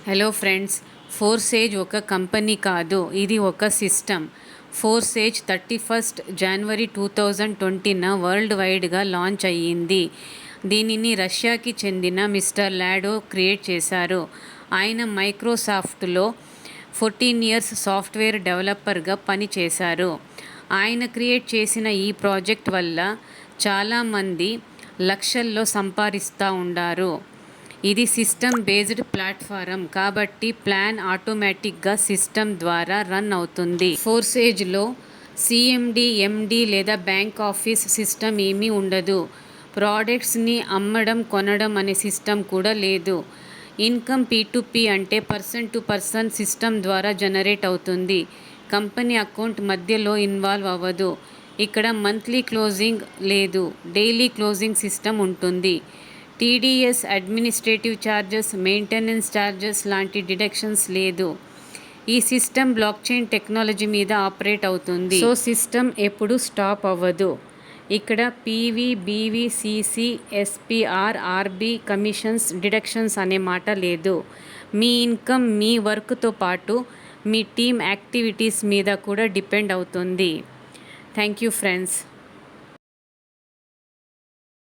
Hello friends, ఫోర్సేజ్ ఒక company కాదు, ఇది ఒక సిస్టమ్. ఫోర్సేజ్ 31 జనవరి 2020న వరల్డ్ వైడ్గా లాంచ్ అయ్యింది. దీనిని రష్యాకి చెందిన మిస్టర్ లాడో క్రియేట్ చేశారు. ఆయన మైక్రోసాఫ్ట్లో 14 ఇయర్స్ సాఫ్ట్వేర్ డెవలపర్గా పనిచేశారు. ఆయన క్రియేట్ చేసిన ఈ ప్రాజెక్ట్ వల్ల చాలామంది లక్షల్లో సంపాదిస్తూ ఉండారు. ఇది సిస్టమ్ బేస్డ్ ప్లాట్ఫారం కాబట్టి ప్లాన్ ఆటోమేటిక్గా సిస్టమ్ ద్వారా రన్ అవుతుంది. ఫోర్సేజ్లో సిఎండి, ఎండి లేదా బ్యాంక్ ఆఫీస్ సిస్టమ్ ఏమీ ఉండదు. ప్రోడక్ట్స్ని అమ్మడం, కొనడం అనే సిస్టమ్ కూడా లేదు. ఇన్కమ్ P2P అంటే పర్సన్ టు పర్సన్ సిస్టమ్ ద్వారా జనరేట్ అవుతుంది. కంపెనీ అకౌంట్ మధ్యలో ఇన్వాల్వ్ అవ్వదు. ఇక్కడ మంత్లీ క్లోజింగ్ లేదు, డైలీ క్లోజింగ్ సిస్టమ్ ఉంటుంది. TDS, administrative charges, maintenance charges లాంటి డిడక్షన్స్ లేదు. ఈ సిస్టమ్ బ్లాక్చైన్ టెక్నాలజీ మీద ఆపరేట్ అవుతుంది. సో సిస్టమ్ ఎప్పుడు స్టాప్ అవ్వదు. ఇక్కడ PV, BV, CC, SPR, RB, commissions, deductions అనే మాట లేదు. మీ ఇన్కమ్ మీ వర్క్తో పాటు మీ టీమ్ యాక్టివిటీస్ మీద కూడా డిపెండ్ అవుతుంది. Thank you friends.